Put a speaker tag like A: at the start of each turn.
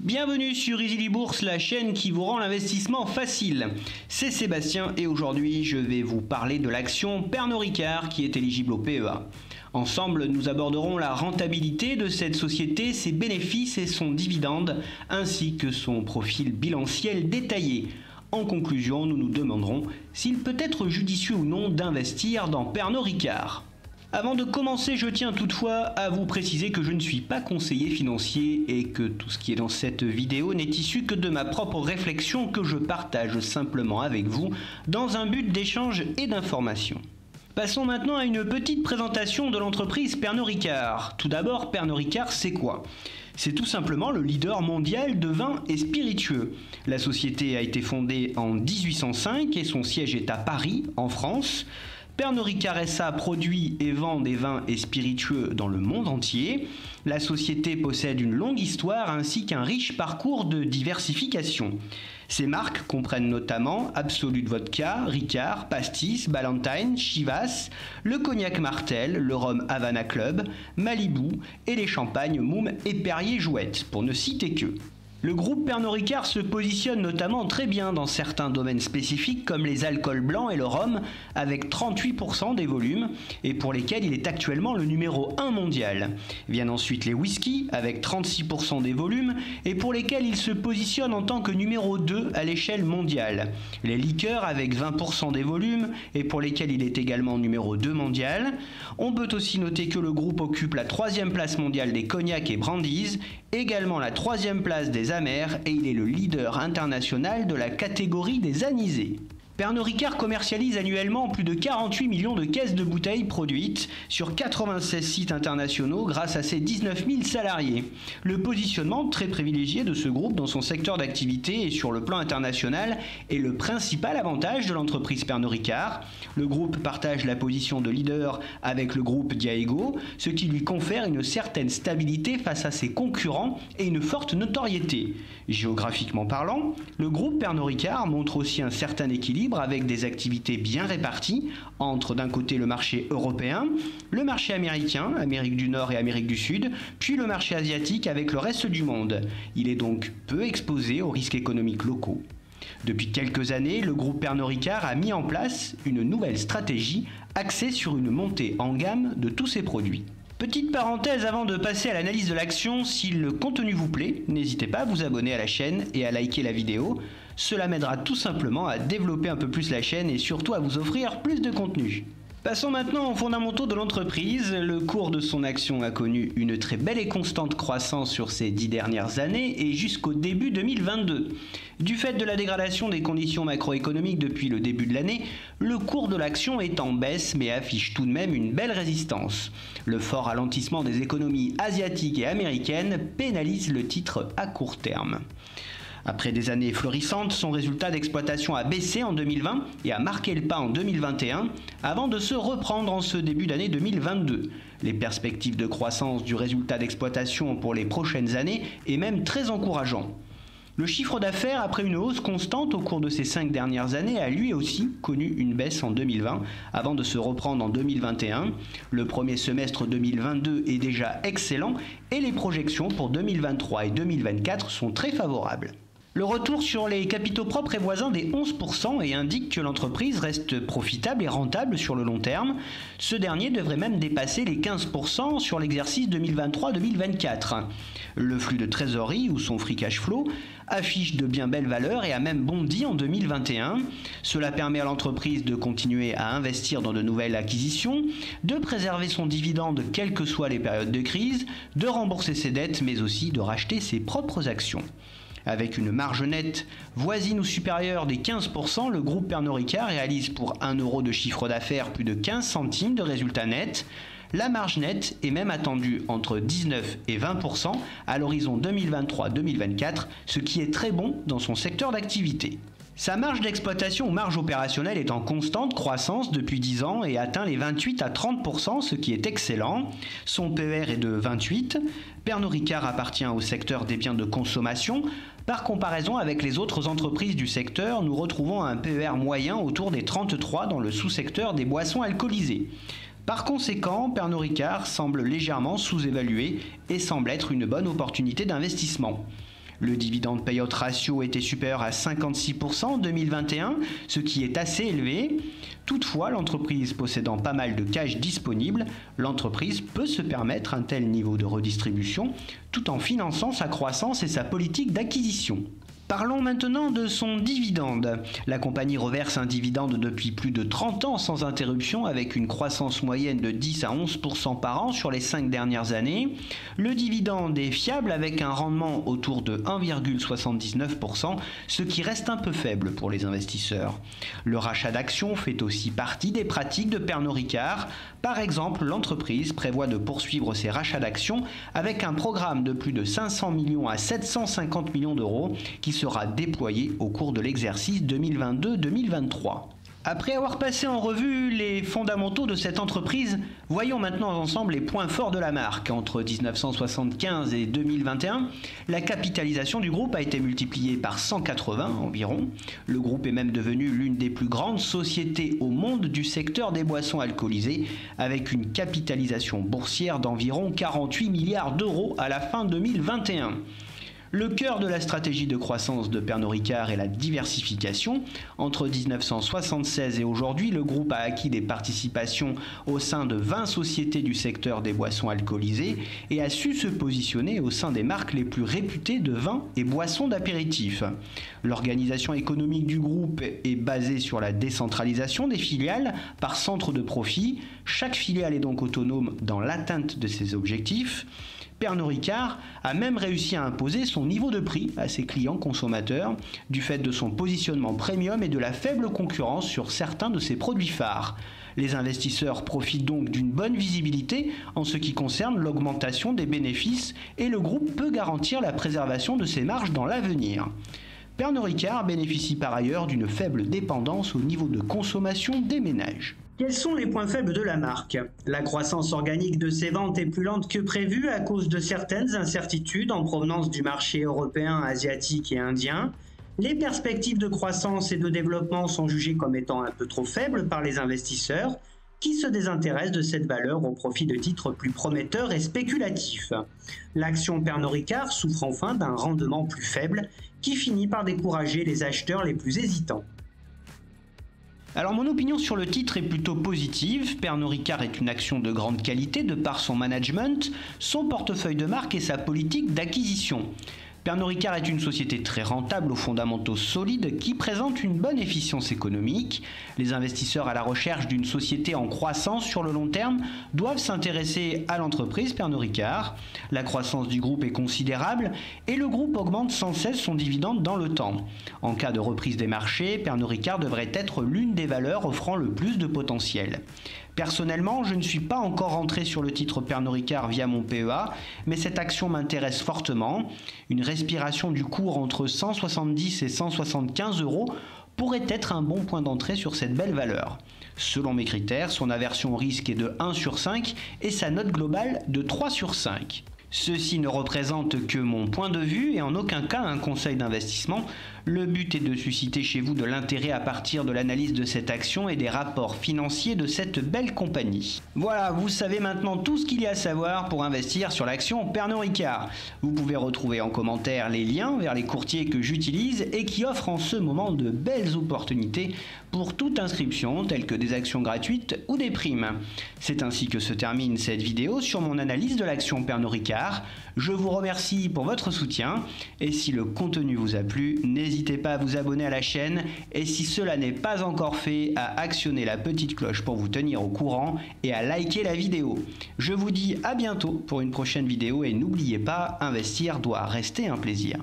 A: Bienvenue sur Easily Bourse, la chaîne qui vous rend l'investissement facile. C'est Sébastien et aujourd'hui je vais vous parler de l'action Pernod Ricard qui est éligible au PEA. Ensemble, nous aborderons la rentabilité de cette société, ses bénéfices et son dividende, ainsi que son profil bilanciel détaillé. En conclusion, nous nous demanderons s'il peut être judicieux ou non d'investir dans Pernod Ricard. Avant de commencer, je tiens toutefois à vous préciser que je ne suis pas conseiller financier et que tout ce qui est dans cette vidéo n'est issu que de ma propre réflexion que je partage simplement avec vous dans un but d'échange et d'information. Passons maintenant à une petite présentation de l'entreprise Pernod Ricard. Tout d'abord, Pernod Ricard, c'est quoi ? C'est tout simplement le leader mondial de vins et spiritueux. La société a été fondée en 1805 et son siège est à Paris, en France. Pernod Ricard SA produit et vend des vins et spiritueux dans le monde entier. La société possède une longue histoire ainsi qu'un riche parcours de diversification. Ces marques comprennent notamment Absolut Vodka, Ricard, Pastis, Ballantine, Chivas, le cognac Martell, le rhum Havana Club, Malibu et les champagnes Moum et Perrier Jouette, pour ne citer que. Le groupe Pernod Ricard se positionne notamment très bien dans certains domaines spécifiques comme les alcools blancs et le rhum avec 38% des volumes et pour lesquels il est actuellement le numéro 1 mondial. Viennent ensuite les whiskies avec 36% des volumes et pour lesquels il se positionne en tant que numéro 2 à l'échelle mondiale. Les liqueurs avec 20% des volumes et pour lesquels il est également numéro 2 mondial. On peut aussi noter que le groupe occupe la 3e place mondiale des cognacs et brandies, également la 3e place des amers et il est le leader international de la catégorie des anisés. Pernod Ricard commercialise annuellement plus de 48 millions de caisses de bouteilles produites sur 96 sites internationaux grâce à ses 19 000 salariés. Le positionnement très privilégié de ce groupe dans son secteur d'activité et sur le plan international est le principal avantage de l'entreprise Pernod Ricard. Le groupe partage la position de leader avec le groupe Diageo, ce qui lui confère une certaine stabilité face à ses concurrents et une forte notoriété. Géographiquement parlant, le groupe Pernod Ricard montre aussi un certain équilibre avec des activités bien réparties entre d'un côté le marché européen, le marché américain, Amérique du Nord et Amérique du Sud, puis le marché asiatique avec le reste du monde. Il est donc peu exposé aux risques économiques locaux. Depuis quelques années, le groupe Pernod Ricard a mis en place une nouvelle stratégie axée sur une montée en gamme de tous ses produits. Petite parenthèse avant de passer à l'analyse de l'action, si le contenu vous plaît, n'hésitez pas à vous abonner à la chaîne et à liker la vidéo. Cela m'aidera tout simplement à développer un peu plus la chaîne et surtout à vous offrir plus de contenu. Passons maintenant aux fondamentaux de l'entreprise. Le cours de son action a connu une très belle et constante croissance sur ces 10 dernières années et jusqu'au début 2022. Du fait de la dégradation des conditions macroéconomiques depuis le début de l'année, le cours de l'action est en baisse mais affiche tout de même une belle résistance. Le fort ralentissement des économies asiatiques et américaines pénalise le titre à court terme. Après des années florissantes, son résultat d'exploitation a baissé en 2020 et a marqué le pas en 2021 avant de se reprendre en ce début d'année 2022. Les perspectives de croissance du résultat d'exploitation pour les prochaines années est même très encourageant. Le chiffre d'affaires, après une hausse constante au cours de ces 5 dernières années, a lui aussi connu une baisse en 2020 avant de se reprendre en 2021. Le premier semestre 2022 est déjà excellent et les projections pour 2023 et 2024 sont très favorables. Le retour sur les capitaux propres est voisin des 11% et indique que l'entreprise reste profitable et rentable sur le long terme. Ce dernier devrait même dépasser les 15% sur l'exercice 2023-2024. Le flux de trésorerie ou son free cash flow affiche de bien belles valeurs et a même bondi en 2021. Cela permet à l'entreprise de continuer à investir dans de nouvelles acquisitions, de préserver son dividende quelles que soient les périodes de crise, de rembourser ses dettes mais aussi de racheter ses propres actions. Avec une marge nette voisine ou supérieure des 15%, le groupe Pernod Ricard réalise pour 1 euro de chiffre d'affaires plus de 15 centimes de résultat net. La marge nette est même attendue entre 19 et 20% à l'horizon 2023-2024, ce qui est très bon dans son secteur d'activité. Sa marge d'exploitation ou marge opérationnelle est en constante croissance depuis 10 ans et atteint les 28 à 30%, ce qui est excellent. Son PER est de 28. Pernod Ricard appartient au secteur des biens de consommation. Par comparaison avec les autres entreprises du secteur, nous retrouvons un PER moyen autour des 33 dans le sous-secteur des boissons alcoolisées. Par conséquent, Pernod Ricard semble légèrement sous-évalué et semble être une bonne opportunité d'investissement. Le dividende payout ratio était supérieur à 56% en 2021, ce qui est assez élevé. Toutefois, l'entreprise possédant pas mal de cash disponible, l'entreprise peut se permettre un tel niveau de redistribution tout en finançant sa croissance et sa politique d'acquisition. Parlons maintenant de son dividende. La compagnie reverse un dividende depuis plus de 30 ans sans interruption avec une croissance moyenne de 10 à 11% par an sur les 5 dernières années. Le dividende est fiable avec un rendement autour de 1,79%, ce qui reste un peu faible pour les investisseurs. Le rachat d'actions fait aussi partie des pratiques de Pernod Ricard. Par exemple, l'entreprise prévoit de poursuivre ses rachats d'actions avec un programme de plus de 500 millions à 750 millions d'euros qui sera déployé au cours de l'exercice 2022-2023. Après avoir passé en revue les fondamentaux de cette entreprise, voyons maintenant ensemble les points forts de la marque. Entre 1975 et 2021, la capitalisation du groupe a été multipliée par 180 environ. Le groupe est même devenu l'une des plus grandes sociétés au monde du secteur des boissons alcoolisées, avec une capitalisation boursière d'environ 48 milliards d'euros à la fin 2021. Le cœur de la stratégie de croissance de Pernod Ricard est la diversification. Entre 1976 et aujourd'hui, le groupe a acquis des participations au sein de 20 sociétés du secteur des boissons alcoolisées et a su se positionner au sein des marques les plus réputées de vins et boissons d'apéritif. L'organisation économique du groupe est basée sur la décentralisation des filiales par centre de profit. Chaque filiale est donc autonome dans l'atteinte de ses objectifs. Pernod Ricard a même réussi à imposer son niveau de prix à ses clients consommateurs du fait de son positionnement premium et de la faible concurrence sur certains de ses produits phares. Les investisseurs profitent donc d'une bonne visibilité en ce qui concerne l'augmentation des bénéfices et le groupe peut garantir la préservation de ses marges dans l'avenir. Pernod Ricard bénéficie par ailleurs d'une faible dépendance au niveau de consommation des ménages. Quels sont les points faibles de la marque? La croissance organique de ses ventes est plus lente que prévu à cause de certaines incertitudes en provenance du marché européen, asiatique et indien. Les perspectives de croissance et de développement sont jugées comme étant un peu trop faibles par les investisseurs qui se désintéressent de cette valeur au profit de titres plus prometteurs et spéculatifs. L'action Pernod Ricard souffre enfin d'un rendement plus faible qui finit par décourager les acheteurs les plus hésitants. Alors mon opinion sur le titre est plutôt positive. Pernod Ricard est une action de grande qualité de par son management, son portefeuille de marque et sa politique d'acquisition. Pernod Ricard est une société très rentable aux fondamentaux solides qui présente une bonne efficience économique. Les investisseurs à la recherche d'une société en croissance sur le long terme doivent s'intéresser à l'entreprise Pernod Ricard. La croissance du groupe est considérable et le groupe augmente sans cesse son dividende dans le temps. En cas de reprise des marchés, Pernod Ricard devrait être l'une des valeurs offrant le plus de potentiel. Personnellement, je ne suis pas encore rentré sur le titre Pernod Ricard via mon PEA, mais cette action m'intéresse fortement. Une respiration du cours entre 170 et 175 euros pourrait être un bon point d'entrée sur cette belle valeur. Selon mes critères, son aversion au risque est de 1 sur 5 et sa note globale de 3 sur 5. Ceci ne représente que mon point de vue et en aucun cas un conseil d'investissement. Le but est de susciter chez vous de l'intérêt à partir de l'analyse de cette action et des rapports financiers de cette belle compagnie. Voilà, vous savez maintenant tout ce qu'il y a à savoir pour investir sur l'action Pernod Ricard. Vous pouvez retrouver en commentaire les liens vers les courtiers que j'utilise et qui offrent en ce moment de belles opportunités pour toute inscription, telles que des actions gratuites ou des primes. C'est ainsi que se termine cette vidéo sur mon analyse de l'action Pernod Ricard. Je vous remercie pour votre soutien et si le contenu vous a plu, n'hésitez pas à vous abonner à la chaîne et si cela n'est pas encore fait, à actionner la petite cloche pour vous tenir au courant et à liker la vidéo. Je vous dis à bientôt pour une prochaine vidéo et n'oubliez pas, investir doit rester un plaisir.